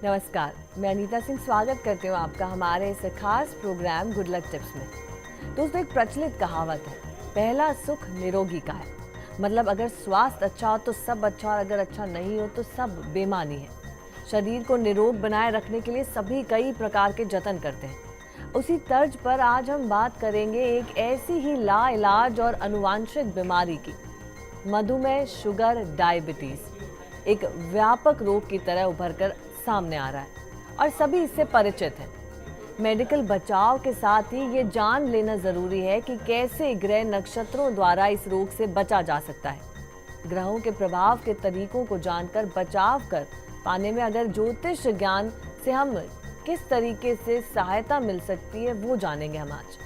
नमस्कार, मैं अनीता सिंह स्वागत करती हूँ आपका हमारे इस खास प्रोग्राम गुड लक टिप्स में। दोस्तों, एक प्रचलित कहावत है, पहला सुख निरोगी का है। मतलब अगर स्वास्थ्य अच्छा हो तो सब अच्छा, और अगर अच्छा नहीं हो तो सब बेमानी है। शरीर को निरोग बनाए रखने के लिए सभी कई प्रकार के जतन करते हैं। उसी तर्ज पर आज हम बात करेंगे एक ऐसी ही लाइलाज और अनुवांशिक बीमारी की, मधुमेह, शुगर, डायबिटीज एक व्यापक रोग की तरह उभर कर सामने आ रहा है और सभी इससे परिचित हैं। मेडिकल बचाव के साथ ही ये जान लेना जरूरी है कि कैसे ग्रह नक्षत्रों द्वारा इस रोग से बचा जा सकता है। ग्रहों के प्रभाव के तरीकों को जानकर बचाव कर पाने में अगर ज्योतिष ज्ञान से हम किस तरीके से सहायता मिल सकती है वो जानेंगे हम आज।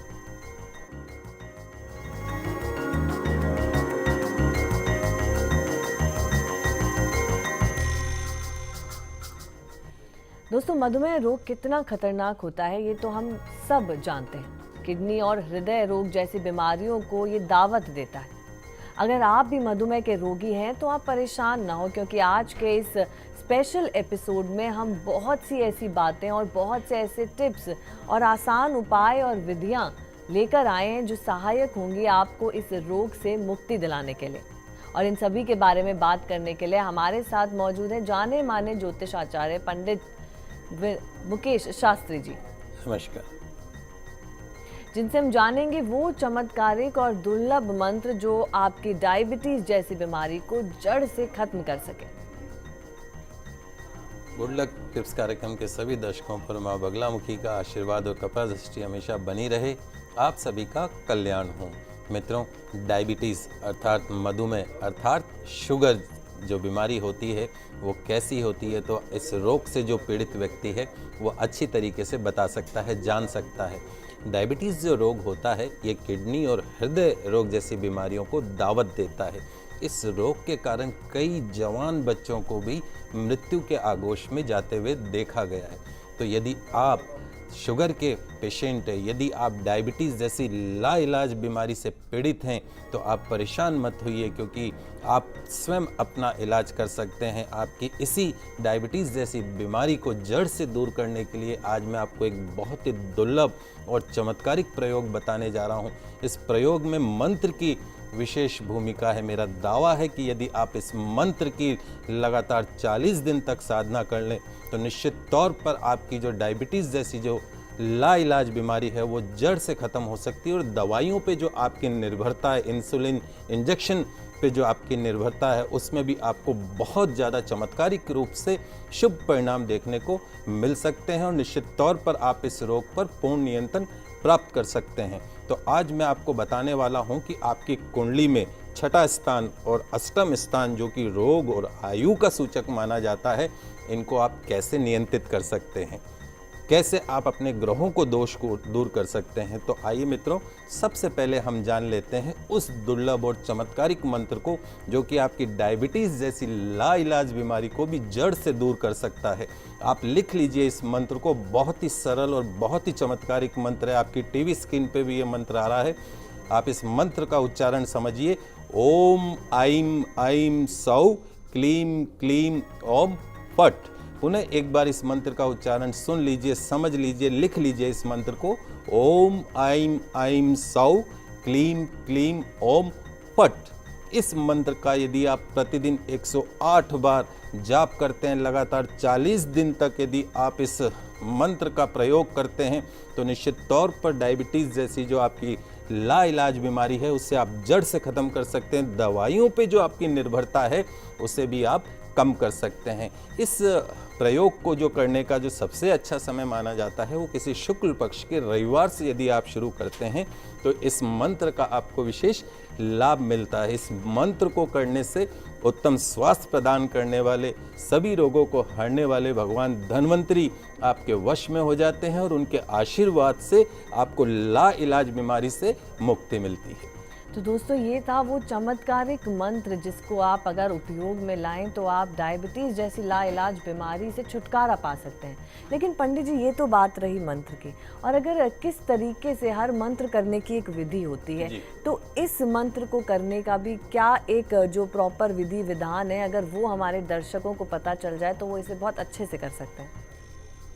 दोस्तों, मधुमेह रोग कितना खतरनाक होता है ये तो हम सब जानते हैं। किडनी और हृदय रोग जैसी बीमारियों को ये दावत देता है। अगर आप भी मधुमेह के रोगी हैं तो आप परेशान ना हो, क्योंकि आज के इस स्पेशल एपिसोड में हम बहुत सी ऐसी बातें और बहुत से ऐसे टिप्स और आसान उपाय और विधियां लेकर आए हैं जो सहायक होंगी आपको इस रोग से मुक्ति दिलाने के लिए। और इन सभी के बारे में बात करने के लिए हमारे साथ मौजूद हैं जाने माने ज्योतिष आचार्य पंडित मुकेश शास्त्री जी। नमस्कार। जिनसे हम जानेंगे वो चमत्कारिक और दुर्लभ मंत्र जो आपकी डायबिटीज जैसी बीमारी को जड़ से खत्म कर सके। गुड लक टिप्स कार्यक्रम के सभी दर्शकों पर माँ बगलामुखी का आशीर्वाद और कृपा दृष्टि हमेशा बनी रहे। आप सभी का कल्याण हो। मित्रों, डायबिटीज अर्थात मधुमेह अर्थात शुगर जो बीमारी होती है वो कैसी होती है, तो इस रोग से जो पीड़ित व्यक्ति है वो अच्छी तरीके से बता सकता है, जान सकता है। डायबिटीज़ जो रोग होता है ये किडनी और हृदय रोग जैसी बीमारियों को दावत देता है। इस रोग के कारण कई जवान बच्चों को भी मृत्यु के आगोश में जाते हुए देखा गया है। तो यदि आप शुगर के पेशेंट हैं, यदि आप डायबिटीज़ जैसी लाइलाज बीमारी से पीड़ित हैं, तो आप परेशान मत होइए, क्योंकि आप स्वयं अपना इलाज कर सकते हैं। आपकी इसी डायबिटीज़ जैसी बीमारी को जड़ से दूर करने के लिए आज मैं आपको एक बहुत ही दुर्लभ और चमत्कारिक प्रयोग बताने जा रहा हूँ। इस प्रयोग में मंत्र की विशेष भूमिका है। मेरा दावा है कि यदि आप इस मंत्र की लगातार 40 दिन तक साधना कर लें तो निश्चित तौर पर आपकी जो डायबिटीज़ जैसी जो लाइलाज बीमारी है वो जड़ से ख़त्म हो सकती है। और दवाइयों पे जो आपकी निर्भरता है, इंसुलिन इंजेक्शन पे जो आपकी निर्भरता है, उसमें भी आपको बहुत ज़्यादा चमत्कारिक रूप से शुभ परिणाम देखने को मिल सकते हैं और निश्चित तौर पर आप इस रोग पर पूर्ण नियंत्रण प्राप्त कर सकते हैं। तो आज मैं आपको बताने वाला हूं कि आपकी कुंडली में छठा स्थान और अष्टम स्थान जो कि रोग और आयु का सूचक माना जाता है, इनको आप कैसे नियंत्रित कर सकते हैं, कैसे आप अपने ग्रहों को दोष को दूर कर सकते हैं। तो आइए मित्रों, सबसे पहले हम जान लेते हैं उस दुर्लभ और चमत्कारिक मंत्र को जो कि आपकी डायबिटीज़ जैसी लाइलाज बीमारी को भी जड़ से दूर कर सकता है। आप लिख लीजिए इस मंत्र को, बहुत ही सरल और बहुत ही चमत्कारिक मंत्र है। आपकी टीवी स्क्रीन पे भी ये मंत्र आ रहा है। आप इस मंत्र का उच्चारण समझिए। ओम ऐं ऐं सौ क्लीं क्लीं ओम फट। पुनः एक बार इस मंत्र का उच्चारण सुन लीजिए, समझ लीजिए, लिख लीजिए इस मंत्र को। ओम ऐं ऐं सौ क्लीं क्लीं ओम फट। इस मंत्र का यदि आप प्रतिदिन 108 बार जाप करते हैं, लगातार 40 दिन तक यदि आप इस मंत्र का प्रयोग करते हैं, तो निश्चित तौर पर डायबिटीज़ जैसी जो आपकी लाइलाज बीमारी है उससे आप जड़ से ख़त्म कर सकते हैं। दवाइयों पे जो आपकी निर्भरता है उसे भी आप कम कर सकते हैं। इस प्रयोग को जो करने का जो सबसे अच्छा समय माना जाता है वो किसी शुक्ल पक्ष के रविवार से यदि आप शुरू करते हैं तो इस मंत्र का आपको विशेष लाभ मिलता है। इस मंत्र को करने से उत्तम स्वास्थ्य प्रदान करने वाले, सभी रोगों को हरने वाले भगवान धन्वंतरी आपके वश में हो जाते हैं और उनके आशीर्वाद से आपको लाइलाज बीमारी से मुक्ति मिलती है। तो दोस्तों ये था वो चमत्कारिक मंत्र जिसको आप अगर उपयोग में लाएं तो आप डायबिटीज़ जैसी लाइलाज बीमारी से छुटकारा पा सकते हैं। लेकिन पंडित जी ये तो बात रही मंत्र की, और अगर किस तरीके से हर मंत्र करने की एक विधि होती है, तो इस मंत्र को करने का भी क्या एक जो प्रॉपर विधि विधान है, अगर वो हमारे दर्शकों को पता चल जाए तो वो इसे बहुत अच्छे से कर सकते हैं।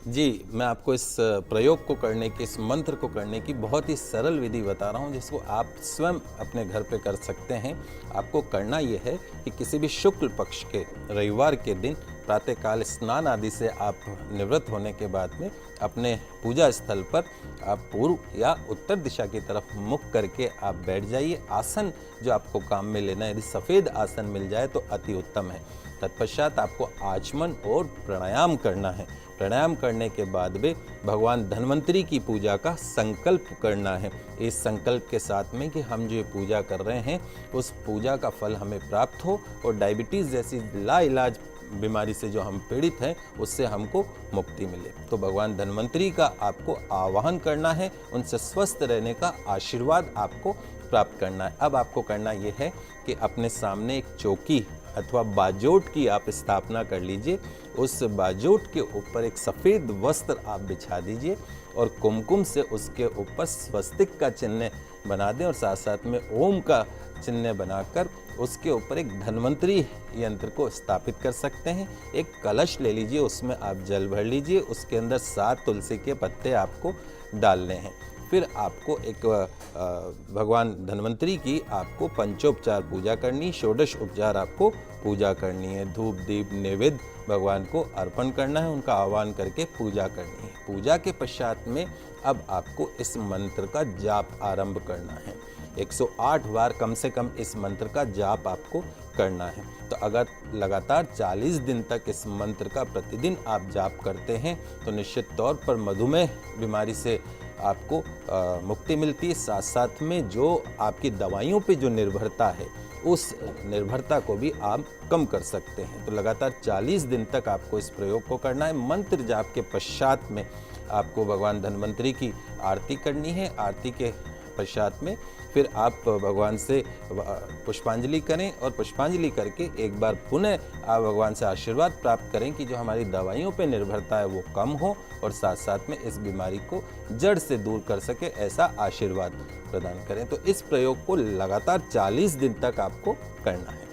जी, मैं आपको इस प्रयोग को करने की, इस मंत्र को करने की बहुत ही सरल विधि बता रहा हूँ जिसको आप स्वयं अपने घर पे कर सकते हैं। आपको करना ये है कि किसी भी शुक्ल पक्ष के रविवार के दिन प्रातःकाल स्नान आदि से आप निवृत्त होने के बाद में अपने पूजा स्थल पर आप पूर्व या उत्तर दिशा की तरफ मुख करके आप बैठ जाइए। आसन जो आपको काम में लेना है, यदि सफ़ेद आसन मिल जाए तो अति उत्तम है। तत्पश्चात आपको आचमन और प्राणायाम करना है। प्राणायाम करने के बाद में भगवान धन्वंतरी की पूजा का संकल्प करना है। इस संकल्प के साथ में कि हम जो ये पूजा कर रहे हैं उस पूजा का फल हमें प्राप्त हो और डायबिटीज़ जैसी लाइलाज बीमारी से जो हम पीड़ित हैं उससे हमको मुक्ति मिले। तो भगवान धन्वंतरी का आपको आवाहन करना है, उनसे स्वस्थ रहने का आशीर्वाद आपको प्राप्त करना है। अब आपको करना ये है कि अपने सामने एक चौकी अथवा बाजोट की आप स्थापना कर लीजिए। उस बाजोट के ऊपर एक सफ़ेद वस्त्र आप बिछा दीजिए और कुमकुम से उसके ऊपर स्वस्तिक का चिन्ह बना दें और साथ साथ में ओम का चिन्ह बनाकर उसके ऊपर एक धन्वंतरी यंत्र को स्थापित कर सकते हैं। एक कलश ले लीजिए, उसमें आप जल भर लीजिए, उसके अंदर 7 तुलसी के पत्ते आपको डालने हैं। फिर आपको एक भगवान धन्वंतरी की आपको पंचोपचार पूजा करनी, षोडश उपचार आपको पूजा करनी है। धूप दीप नैवेद्य भगवान को अर्पण करना है, उनका आह्वान करके पूजा करनी है। पूजा के पश्चात में अब आपको इस मंत्र का जाप आरंभ करना है। 108 बार कम से कम इस मंत्र का जाप आपको करना है। तो अगर लगातार 40 दिन तक इस मंत्र का प्रतिदिन आप जाप करते हैं तो निश्चित तौर पर मधुमेह बीमारी से आपको मुक्ति मिलती है। साथ साथ में जो आपकी दवाइयों पे जो निर्भरता है उस निर्भरता को भी आप कम कर सकते हैं। तो लगातार 40 दिन तक आपको इस प्रयोग को करना है। मंत्र जाप के पश्चात में आपको भगवान धन्वंतरी की आरती करनी है। आरती के पश्चात में फिर आप भगवान से पुष्पांजलि करें और पुष्पांजलि करके एक बार पुनः आप भगवान से आशीर्वाद प्राप्त करें कि जो हमारी दवाइयों पे निर्भरता है वो कम हो और साथ साथ में इस बीमारी को जड़ से दूर कर सके, ऐसा आशीर्वाद प्रदान करें। तो इस प्रयोग को लगातार 40 दिन तक आपको करना है।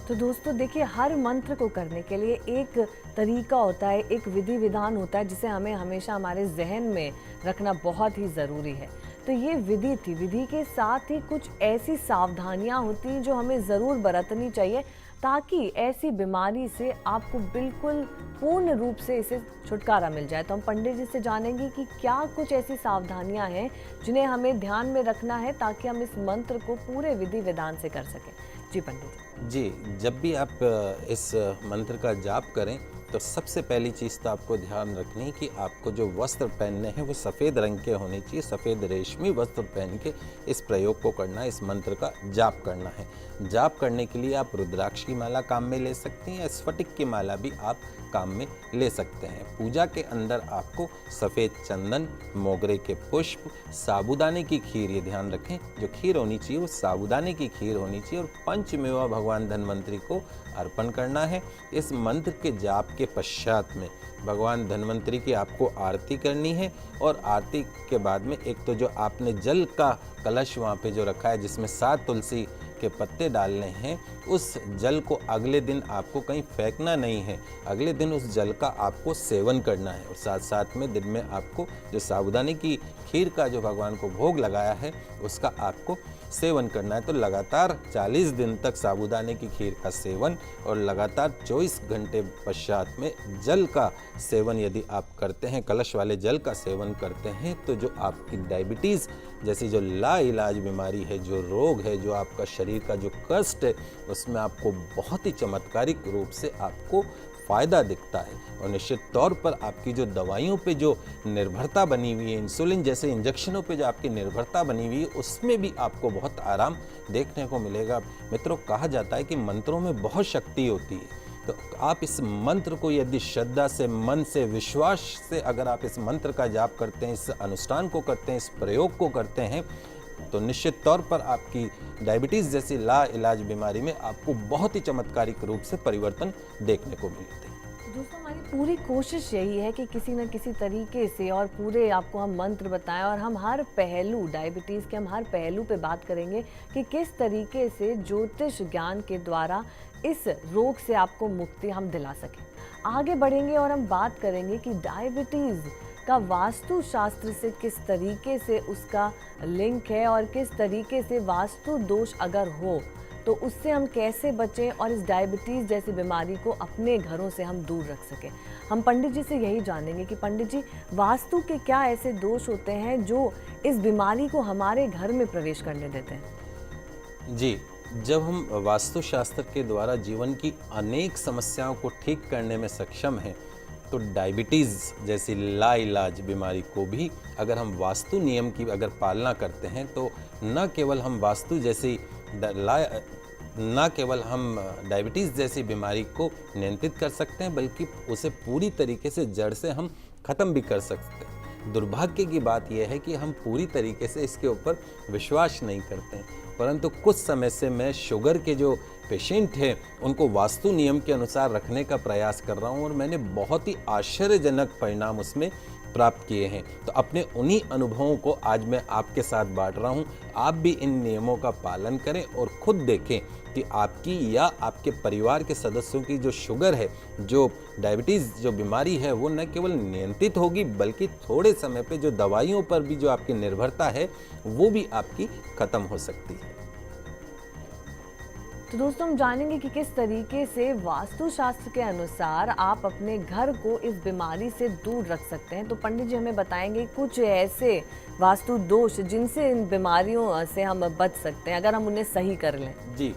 तो दोस्तों देखिए, हर मंत्र को करने के लिए एक तरीका होता है, एक विधि विधान होता है जिसे हमें हमेशा हमारे जहन में रखना बहुत ही ज़रूरी है। तो ये विधि थी, विधि के साथ ही कुछ ऐसी सावधानियां होती हैं जो हमें ज़रूर बरतनी चाहिए ताकि ऐसी बीमारी से आपको बिल्कुल पूर्ण रूप से इसे छुटकारा मिल जाए। तो हम पंडित जी से जानेंगे कि क्या कुछ ऐसी सावधानियां हैं जिन्हें हमें ध्यान में रखना है ताकि हम इस मंत्र को पूरे विधि विधान से कर सकें। जी पंडित जी, जब भी आप इस मंत्र का जाप करें तो सबसे पहली चीज़ तो आपको ध्यान रखनी है कि आपको जो वस्त्र पहनने हैं वो सफ़ेद रंग के होने चाहिए। सफ़ेद रेशमी वस्त्र पहन के इस प्रयोग को करना है, इस मंत्र का जाप करना है। जाप करने के लिए आप रुद्राक्ष की माला काम में ले सकते हैं या स्फटिक की माला भी आप काम में ले सकते हैं। पूजा के अंदर आपको सफ़ेद चंदन, मोगरे के पुष्प, साबूदाने की खीर, ये ध्यान रखें जो खीर होनी चाहिए वो साबूदाने की खीर होनी चाहिए और पंचमेवा भगवान धन्वंतरी को अर्पण करना है। इस मंत्र के जाप के पश्चात में भगवान धन्वंतरी की आपको आरती करनी है और आरती के बाद में एक तो जो आपने जल का कलश वहाँ पे जो रखा है जिसमें 7 तुलसी के पत्ते डालने हैं, उस जल को अगले दिन आपको कहीं फेंकना नहीं है। अगले दिन उस जल का आपको सेवन करना है और साथ साथ में दिन में आपको जो साबूदाने की खीर का जो भगवान को भोग लगाया है उसका आपको सेवन करना है। तो लगातार 40 दिन तक साबूदाने की खीर का सेवन और लगातार 24 घंटे पश्चात में जल का सेवन यदि आप करते हैं, कलश वाले जल का सेवन करते हैं, तो जो आपकी डायबिटीज़ जैसी जो लाइलाज बीमारी है, जो रोग है, जो आपका शरीर का जो कष्ट है, उसमें आपको बहुत ही चमत्कारिक रूप से आपको फ़ायदा दिखता है। और निश्चित तौर पर आपकी जो दवाइयों पे जो निर्भरता बनी हुई है, इंसुलिन जैसे इंजेक्शनों पे जो आपकी निर्भरता बनी हुई है, उसमें भी आपको बहुत आराम देखने को मिलेगा। मित्रों, कहा जाता है कि मंत्रों में बहुत शक्ति होती है। तो आप इस मंत्र को यदि श्रद्धा से, मन से, विश्वास से अगर आप इस मंत्र का जाप करते हैं, इस अनुष्ठान को करते हैं, इस प्रयोग को करते हैं, तो निश्चित तौर पर आपकी डायबिटीज़ जैसी लाइलाज बीमारी में आपको बहुत ही चमत्कारिक रूप से परिवर्तन देखने को मिलते हैं। दोस्तों, हमारी पूरी कोशिश यही है कि किसी न किसी तरीके से और पूरे आपको हम मंत्र बताएं और हम हर पहलू डायबिटीज़ के हम हर पहलू पे बात करेंगे कि किस तरीके से ज्योतिष ज्ञान के द्वारा इस रोग से आपको मुक्ति हम दिला सकें। आगे बढ़ेंगे और हम बात करेंगे कि डायबिटीज़ का वास्तु शास्त्र से किस तरीके से उसका लिंक है और किस तरीके से वास्तु दोष अगर हो तो उससे हम कैसे बचें और इस डायबिटीज़ जैसी बीमारी को अपने घरों से हम दूर रख सकें। हम पंडित जी से यही जानेंगे कि पंडित जी, वास्तु के क्या ऐसे दोष होते हैं जो इस बीमारी को हमारे घर में प्रवेश करने देते हैं? जी, जब हम वास्तुशास्त्र के द्वारा जीवन की अनेक समस्याओं को ठीक करने में सक्षम हैं, तो डायबिटीज़ जैसी लाइलाज बीमारी को भी अगर हम वास्तु नियम की अगर पालना करते हैं तो न केवल हम डायबिटीज़ जैसी बीमारी को नियंत्रित कर सकते हैं, बल्कि उसे पूरी तरीके से जड़ से हम ख़त्म भी कर सकते हैं। दुर्भाग्य की बात यह है कि हम पूरी तरीके से इसके ऊपर विश्वास नहीं करते हैं, परंतु कुछ समय से मैं शुगर के जो पेशेंट हैं उनको वास्तु नियम के अनुसार रखने का प्रयास कर रहा हूं और मैंने बहुत ही आश्चर्यजनक परिणाम उसमें प्राप्त किए हैं। तो अपने उन्हीं अनुभवों को आज मैं आपके साथ बांट रहा हूं। आप भी इन नियमों का पालन करें और खुद देखें कि आपकी या आपके परिवार के सदस्यों की जो शुगर है, जो डायबिटीज़ जो बीमारी है, वो न केवल नियंत्रित होगी बल्कि थोड़े समय पे जो दवाइयों पर भी जो आपकी निर्भरता है वो भी आपकी ख़त्म हो सकती है। तो दोस्तों, हम जानेंगे कि किस तरीके से वास्तुशास्त्र के अनुसार आप अपने घर को इस बीमारी से दूर रख सकते हैं। तो पंडित जी हमें बताएंगे कुछ ऐसे वास्तु दोष जिनसे इन बीमारियों से हम बच सकते हैं अगर हम उन्हें सही कर लें। जी,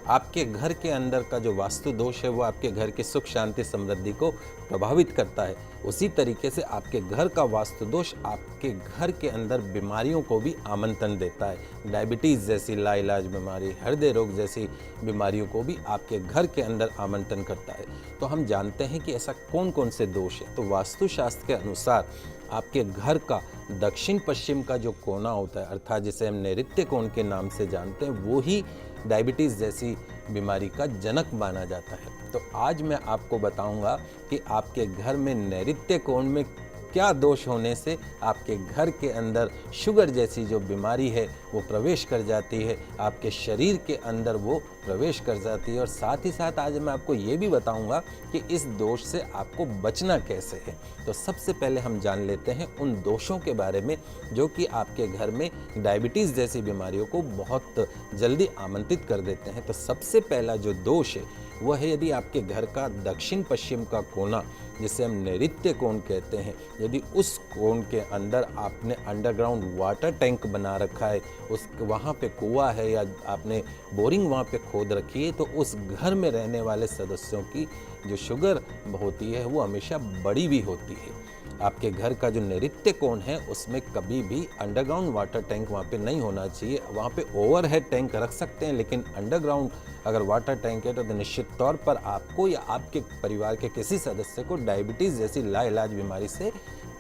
आपके घर के अंदर का जो वास्तु दोष है वो आपके घर की सुख शांति समृद्धि को प्रभावित करता है। उसी तरीके से आपके घर का वास्तु दोष आपके घर के अंदर बीमारियों को भी आमंत्रण देता है। डायबिटीज़ जैसी लाइलाज बीमारी, हृदय रोग जैसी बीमारियों को भी आपके घर के अंदर आमंत्रण करता है। तो हम जानते हैं कि ऐसा कौन कौन से दोष है। तो वास्तुशास्त्र के अनुसार आपके घर का दक्षिण पश्चिम का जो कोना होता है, अर्थात जिसे हम नैऋत्य कोण के नाम से जानते हैं, वो ही डायबिटीज़ जैसी बीमारी का जनक माना जाता है। तो आज मैं आपको बताऊंगा कि आपके घर में नैऋत्य कोण में क्या दोष होने से आपके घर के अंदर शुगर जैसी जो बीमारी है वो प्रवेश कर जाती है, आपके शरीर के अंदर वो प्रवेश कर जाती है। और साथ ही साथ आज मैं आपको ये भी बताऊंगा कि इस दोष से आपको बचना कैसे है। तो सबसे पहले हम जान लेते हैं उन दोषों के बारे में जो कि आपके घर में डायबिटीज़ जैसी बीमारियों को बहुत जल्दी आमंत्रित कर देते हैं। तो सबसे पहला जो दोष है वह है, यदि आपके घर का दक्षिण पश्चिम का कोना, जिसे हम नैऋत्य कोण कहते हैं, यदि उस कोण के अंदर आपने अंडरग्राउंड वाटर टैंक बना रखा है, उस वहाँ पे कुआं है या आपने बोरिंग वहाँ पे खोद रखी है, तो उस घर में रहने वाले सदस्यों की जो शुगर होती है वो हमेशा बड़ी भी होती है। आपके घर का जो नैऋत्य कोण है उसमें कभी भी अंडरग्राउंड वाटर टैंक वहाँ पे नहीं होना चाहिए। वहाँ पे ओवरहेड टैंक रख सकते हैं, लेकिन अंडरग्राउंड अगर वाटर टैंक है तो निश्चित तौर पर आपको या आपके परिवार के किसी सदस्य को डायबिटीज़ जैसी लाइलाज बीमारी से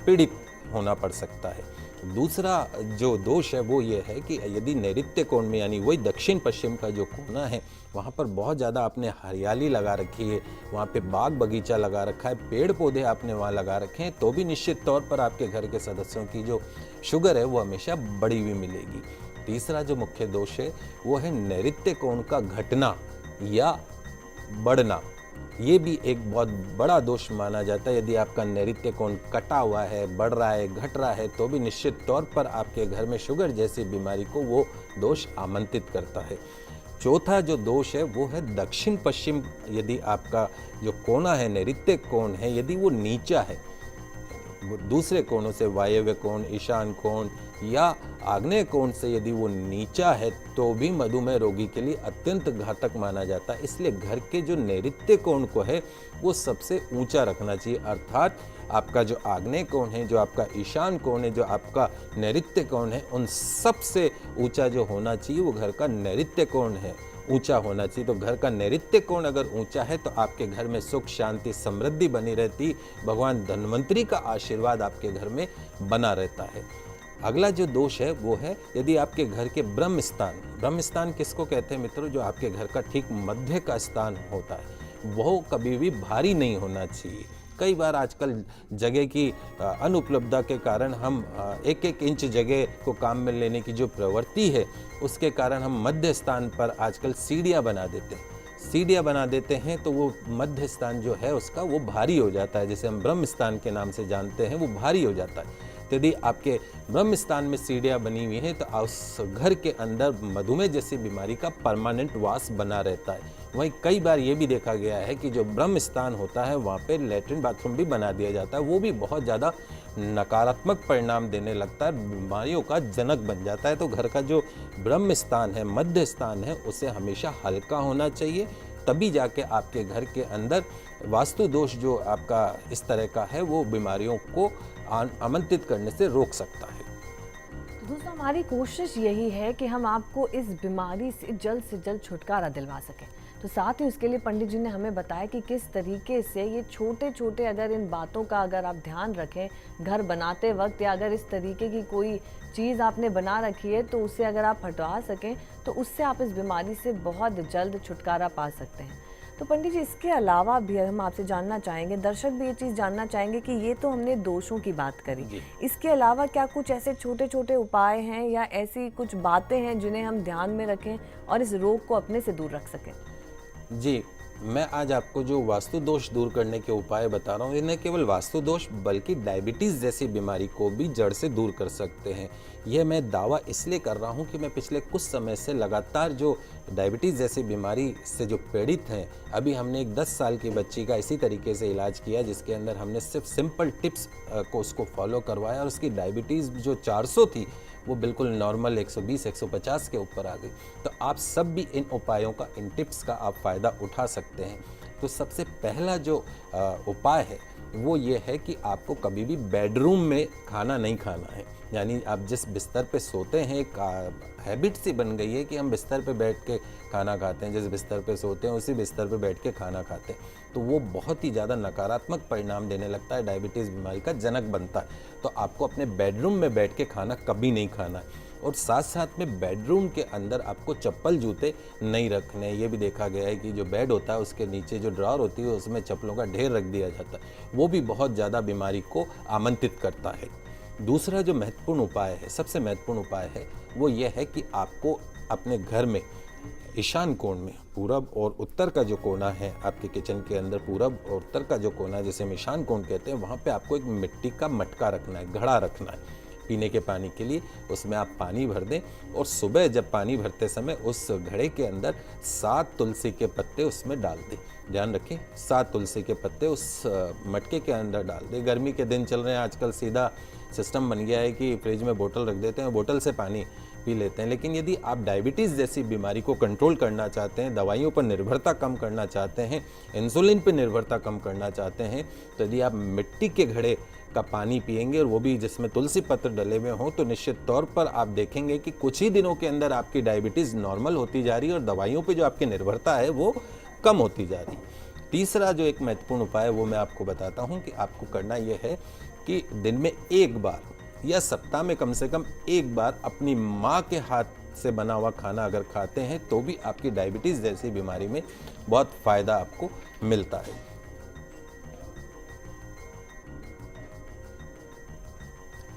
पीड़ित होना पड़ सकता है। दूसरा जो दोष है वो ये है कि यदि नैऋत्य कोण में, यानी वही दक्षिण पश्चिम का जो कोना है, वहाँ पर बहुत ज़्यादा आपने हरियाली लगा रखी है, वहाँ पे बाग बगीचा लगा रखा है, पेड़ पौधे आपने वहाँ लगा रखे हैं, तो भी निश्चित तौर पर आपके घर के सदस्यों की जो शुगर है वो हमेशा बढ़ी हुई मिलेगी। तीसरा जो मुख्य दोष है वो है नैऋत्य कोण का घटना या बढ़ना। ये भी एक बहुत बड़ा दोष माना जाता है। यदि आपका नैऋत्य कोण कटा हुआ है, बढ़ रहा है, घट रहा है, तो भी निश्चित तौर पर आपके घर में शुगर जैसी बीमारी को वो दोष आमंत्रित करता है। चौथा जो दोष है वो है दक्षिण पश्चिम। यदि आपका जो कोना है, नैऋत्य कोण है, यदि वो नीचा है, दूसरे कोणों से वायव्य कोण, ईशान कोण या आग्नेय कोण से यदि वो नीचा है, तो भी मधुमेह रोगी के लिए अत्यंत घातक माना जाता है। इसलिए घर के जो नैऋत्य कोण को है वो सबसे ऊंचा रखना चाहिए। अर्थात आपका जो आग्नेय कोण है, जो आपका ईशान कोण है, जो आपका नैऋत्य कोण है, उन सबसे ऊंचा जो होना चाहिए वो घर का नैऋत्य कोण है, ऊंचा होना चाहिए। तो घर का नैऋत्य कोण अगर ऊंचा है तो आपके घर में सुख शांति समृद्धि बनी रहती, भगवान धन्वंतरी का आशीर्वाद आपके घर में बना रहता है। अगला जो दोष है वो है यदि आपके घर के ब्रह्म स्थान किसको कहते हैं मित्रों, जो आपके घर का ठीक मध्य का स्थान होता है, वो कभी भी भारी नहीं होना चाहिए। कई बार आजकल जगह की अनुपलब्धता के कारण हम एक एक इंच जगह को काम में लेने की जो प्रवृत्ति है, उसके कारण हम मध्य स्थान पर आजकल सीढ़ियाँ बना देते हैं, तो वो मध्य स्थान जो है उसका वो भारी हो जाता है, जिसे हम ब्रह्म स्थान के नाम से जानते हैं, वो भारी हो जाता है। तो यदि आपके ब्रह्म स्थान में सीढ़ियाँ बनी हुई हैं तो उस घर के अंदर मधुमेह जैसी बीमारी का परमानेंट वास बना रहता है। वहीं कई बार ये भी देखा गया है कि जो ब्रह्म स्थान होता है वहाँ पे लैट्रिन बाथरूम भी बना दिया जाता है, वो भी बहुत ज़्यादा नकारात्मक परिणाम देने लगता है, बीमारियों का जनक बन जाता है। तो घर का जो ब्रह्म स्थान है, मध्य स्थान है, उसे हमेशा हल्का होना चाहिए, तभी जाके आपके घर के अंदर वास्तु दोष जो आपका इस तरह का है वो बीमारियों को आमंत्रित करने से रोक सकता है। तो दोस्तों हमारी कोशिश यही है कि हम आपको इस बीमारी से जल्द छुटकारा दिलवा सकें। तो साथ ही उसके लिए पंडित जी ने हमें बताया कि किस तरीके से ये छोटे छोटे अगर इन बातों का अगर आप ध्यान रखें घर बनाते वक्त, या अगर इस तरीके की कोई चीज़ आपने बना रखी है तो उसे अगर आप हटवा सकें तो उससे आप इस बीमारी से बहुत जल्द छुटकारा पा सकते हैं। तो पंडित जी इसके अलावा भी हम आपसे जानना चाहेंगे, दर्शक भी ये चीज़ जानना चाहेंगे कि ये तो हमने दोषों की बात करी, इसके अलावा क्या कुछ ऐसे छोटे छोटे उपाय हैं या ऐसी कुछ बातें हैं जिन्हें हम ध्यान में रखें और इस रोग को अपने से दूर रख सकें? जी, मैं आज आपको जो वास्तु दोष दूर करने के उपाय बता रहा हूँ, ये न केवल वास्तु दोष बल्कि डायबिटीज़ जैसी बीमारी को भी जड़ से दूर कर सकते हैं। यह मैं दावा इसलिए कर रहा हूँ कि मैं पिछले कुछ समय से लगातार जो डायबिटीज़ जैसी बीमारी से जो पीड़ित हैं, अभी हमने एक 10 साल की बच्ची का इसी तरीके से इलाज किया, जिसके अंदर हमने सिर्फ सिंपल टिप्स को उसको फॉलो करवाया और उसकी डायबिटीज़ जो 400 थी वो बिल्कुल नॉर्मल 120-150 के ऊपर आ गई। तो आप सब भी इन उपायों का, इन टिप्स का आप फ़ायदा उठा सकते हैं। तो सबसे पहला जो उपाय है वो ये है कि आपको कभी भी बेडरूम में खाना नहीं खाना है। यानी आप जिस बिस्तर पे सोते हैं, एक हैबिट सी बन गई है कि हम बिस्तर पे बैठ के खाना खाते हैं, जिस बिस्तर पे सोते हैं उसी बिस्तर पे बैठ के खाना खाते हैं, तो वो बहुत ही ज़्यादा नकारात्मक परिणाम देने लगता है, डायबिटीज़ बीमारी का जनक बनता है। तो आपको अपने बेडरूम में बैठ के खाना कभी नहीं खाना है। और साथ साथ में बेडरूम के अंदर आपको चप्पल जूते नहीं रखने। ये भी देखा गया है कि जो बेड होता है उसके नीचे जो ड्रॉर होती है उसमें चप्पलों का ढेर रख दिया जाता है, वो भी बहुत ज़्यादा बीमारी को आमंत्रित करता है। दूसरा जो महत्वपूर्ण उपाय है, सबसे महत्वपूर्ण उपाय है, वो ये है कि आपको अपने घर में ईशान कोण में, पूरब और उत्तर का जो कोना है आपके किचन के अंदर, पूरब और उत्तर का जो कोना जिसे हम ईशान कोण कहते हैं, वहाँ पे आपको एक मिट्टी का मटका रखना है, घड़ा रखना है पीने के पानी के लिए। उसमें आप पानी भर दें और सुबह जब पानी भरते समय उस घड़े के अंदर 7 तुलसी के पत्ते उसमें डाल दें। ध्यान रखें, 7 तुलसी के पत्ते उस मटके के अंदर डाल दें। गर्मी के दिन चल रहे हैं, आजकल सीधा सिस्टम बन गया है कि फ्रिज में बोतल रख देते हैं, बोतल से पानी पी लेते हैं। लेकिन यदि आप डायबिटीज़ जैसी बीमारी को कंट्रोल करना चाहते हैं, दवाइयों पर निर्भरता कम करना चाहते हैं, इंसुलिन पर निर्भरता कम करना चाहते हैं, तो यदि आप मिट्टी के घड़े का पानी पिएंगे और वो भी जिसमें तुलसी पत्र डले हुए हों, तो निश्चित तौर पर आप देखेंगे कि कुछ ही दिनों के अंदर आपकी डायबिटीज़ नॉर्मल होती जा रही है और दवाइयों पे जो आपकी निर्भरता है वो कम होती जा रही है। तीसरा जो एक महत्वपूर्ण उपाय है वो मैं आपको बताता हूँ कि आपको करना ये है कि दिन में एक बार या सप्ताह में कम से कम एक बार अपनी माँ के हाथ से बना हुआ खाना अगर खाते हैं तो भी आपकी डायबिटीज़ जैसी बीमारी में बहुत फ़ायदा आपको मिलता है।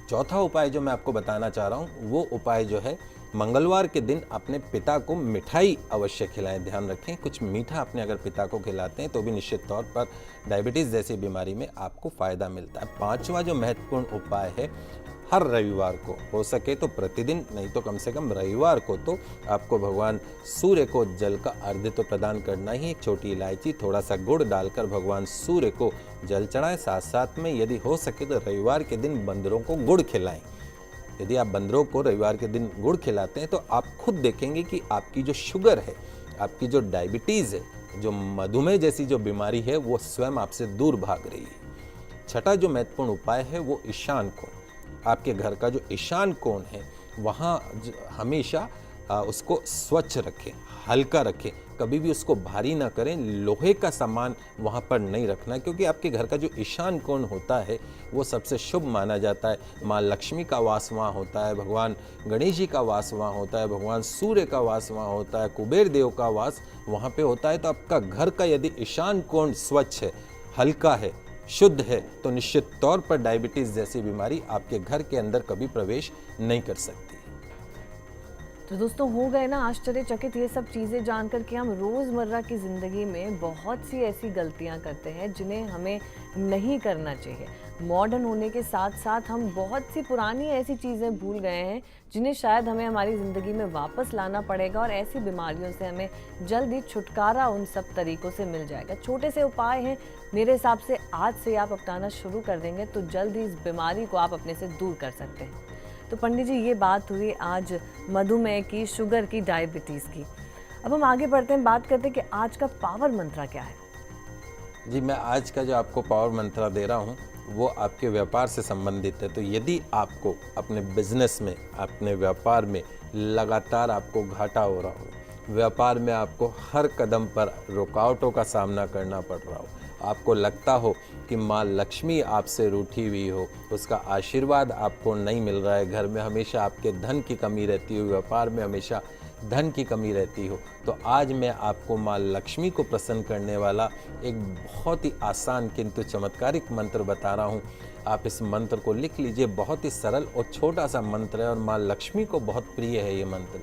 चौथा उपाय जो मैं आपको बताना चाह रहा हूँ वो उपाय जो है, मंगलवार के दिन अपने पिता को मिठाई अवश्य खिलाएं। ध्यान रखें, कुछ मीठा अपने अगर पिता को खिलाते हैं तो भी निश्चित तौर पर डायबिटीज़ जैसी बीमारी में आपको फ़ायदा मिलता है। पांचवा जो महत्वपूर्ण उपाय है, हर रविवार को हो सके तो प्रतिदिन नहीं तो कम से कम रविवार को तो आपको भगवान सूर्य को जल का अर्घ्य तो प्रदान करना ही। एक छोटी इलायची, थोड़ा सा गुड़ डालकर भगवान सूर्य को जल चढ़ाएं। साथ साथ में यदि हो सके तो रविवार के दिन बंदरों को गुड़ खिलाएं। यदि आप बंदरों को रविवार के दिन गुड़ खिलाते हैं तो आप खुद देखेंगे कि आपकी जो शुगर है, आपकी जो डायबिटीज़ है, जो मधुमेह जैसी जो बीमारी है वो स्वयं आपसे दूर भाग रही है। छठा जो महत्वपूर्ण उपाय है वो ईशान कोण। आपके घर का जो ईशान कोण है वहाँ हमेशा उसको स्वच्छ रखें, हल्का रखें, कभी भी उसको भारी ना करें। लोहे का सामान वहाँ पर नहीं रखना, क्योंकि आपके घर का जो ईशान कोण होता है वो सबसे शुभ माना जाता है। माँ लक्ष्मी का वास वहाँ होता है, भगवान गणेश जी का वास वहाँ होता है, भगवान सूर्य का वास वहाँ होता है, कुबेर देव का वास वहाँ पे होता है। तो आपका घर का यदि ईशान कोण स्वच्छ है, हल्का है, शुद्ध है, तो निश्चित तौर पर डायबिटीज़ जैसी बीमारी आपके घर के अंदर कभी प्रवेश नहीं कर सकती। तो दोस्तों, हो गए ना आश्चर्यचकित ये सब चीज़ें जानकर कि हम रोज़मर्रा की ज़िंदगी में बहुत सी ऐसी गलतियां करते हैं जिन्हें हमें नहीं करना चाहिए। मॉडर्न होने के साथ साथ हम बहुत सी पुरानी ऐसी चीज़ें भूल गए हैं जिन्हें शायद हमें हमारी ज़िंदगी में वापस लाना पड़ेगा, और ऐसी बीमारियों से हमें जल्दी छुटकारा उन सब तरीक़ों से मिल जाएगा। छोटे से उपाय हैं, मेरे हिसाब से आज से आप अपनाना शुरू कर देंगे तो जल्द ही इस बीमारी को आप अपने से दूर कर सकते हैं। तो पंडित जी, ये बात हुई आज मधुमेह की, शुगर की, डायबिटीज़ की। अब हम आगे बढ़ते हैं, बात करते हैं कि आज का पावर मंत्र क्या है। जी, मैं आज का जो आपको पावर मंत्र दे रहा हूँ वो आपके व्यापार से संबंधित है। तो यदि आपको अपने बिजनेस में, अपने व्यापार में लगातार आपको घाटा हो रहा हो, व्यापार में आपको हर कदम पर रुकावटों का सामना करना पड़ रहा हो, आपको लगता हो कि माँ लक्ष्मी आपसे रूठी हुई हो, उसका आशीर्वाद आपको नहीं मिल रहा है, घर में हमेशा आपके धन की कमी रहती हो, व्यापार में हमेशा धन की कमी रहती हो, तो आज मैं आपको माँ लक्ष्मी को प्रसन्न करने वाला एक बहुत ही आसान किंतु चमत्कारिक मंत्र बता रहा हूँ। आप इस मंत्र को लिख लीजिए, बहुत ही सरल और छोटा सा मंत्र है और माँ लक्ष्मी को बहुत प्रिय है ये मंत्र।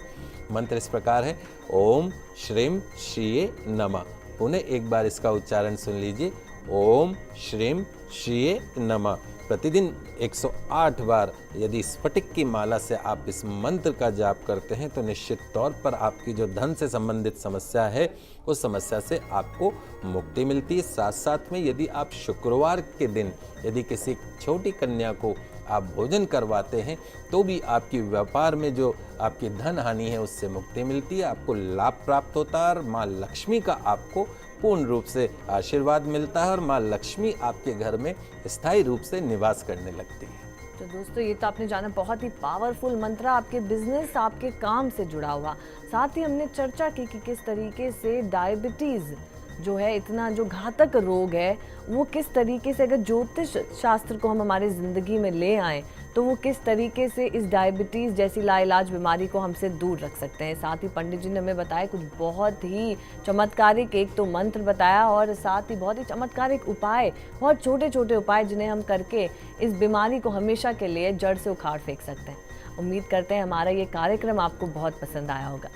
मंत्र इस प्रकार है, ओम श्रीम श्रीये नमः। पुनः एक बार इसका उच्चारण सुन लीजिए, ओम श्रीम श्रीये नमः। प्रतिदिन 108 बार यदि स्फटिक की माला से आप इस मंत्र का जाप करते हैं तो निश्चित तौर पर आपकी जो धन से संबंधित समस्या है उस समस्या से आपको मुक्ति मिलती है। साथ साथ में यदि आप शुक्रवार के दिन यदि किसी छोटी कन्या को आप भोजन करवाते हैं तो भी आपकी व्यापार में जो आपकी धन हानि है उससे मुक्ति मिलती है, आपको लाभ प्राप्त होता है और माँ लक्ष्मी का आपको पूर्ण रूप से आशीर्वाद मिलता है और माँ लक्ष्मी आपके घर में स्थायी रूप से निवास करने लगती है। तो दोस्तों, ये तो आपने जाना बहुत ही पावरफुल मंत्र, आपके बिजनेस, आपके काम से जुड़ा हुआ। साथ ही हमने चर्चा की कि किस तरीके से डायबिटीज़ जो है, इतना जो घातक रोग है, वो किस तरीके से, अगर ज्योतिष शास्त्र को हम हमारी ज़िंदगी में ले आएँ तो वो किस तरीके से इस डायबिटीज़ जैसी लाइलाज बीमारी को हमसे दूर रख सकते हैं। साथ ही पंडित जी ने हमें बताया कुछ बहुत ही चमत्कारिक, एक तो मंत्र बताया और साथ ही बहुत ही चमत्कारिक उपाय, बहुत छोटे छोटे उपाय जिन्हें हम करके इस बीमारी को हमेशा के लिए जड़ से उखाड़ फेंक सकते हैं। उम्मीद करते हैं हमारा ये कार्यक्रम आपको बहुत पसंद आया होगा।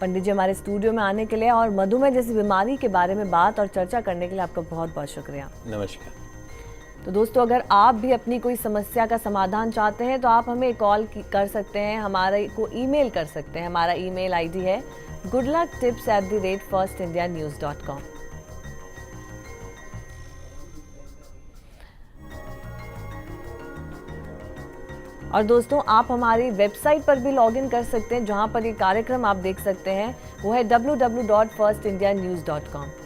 पंडित जी, हमारे स्टूडियो में आने के लिए और मधुमेह जैसी बीमारी के बारे में बात और चर्चा करने के लिए आपका बहुत बहुत शुक्रिया। नमस्कार। तो दोस्तों, अगर आप भी अपनी कोई समस्या का समाधान चाहते हैं तो आप हमें कॉल कर सकते हैं, हमारे को ईमेल कर सकते हैं। हमारा ईमेल आईडी है goodlucktips@firstindianews.com। और दोस्तों, आप हमारी वेबसाइट पर भी लॉगिन कर सकते हैं, जहां पर ये कार्यक्रम आप देख सकते हैं, वो है www.firstindianews.com।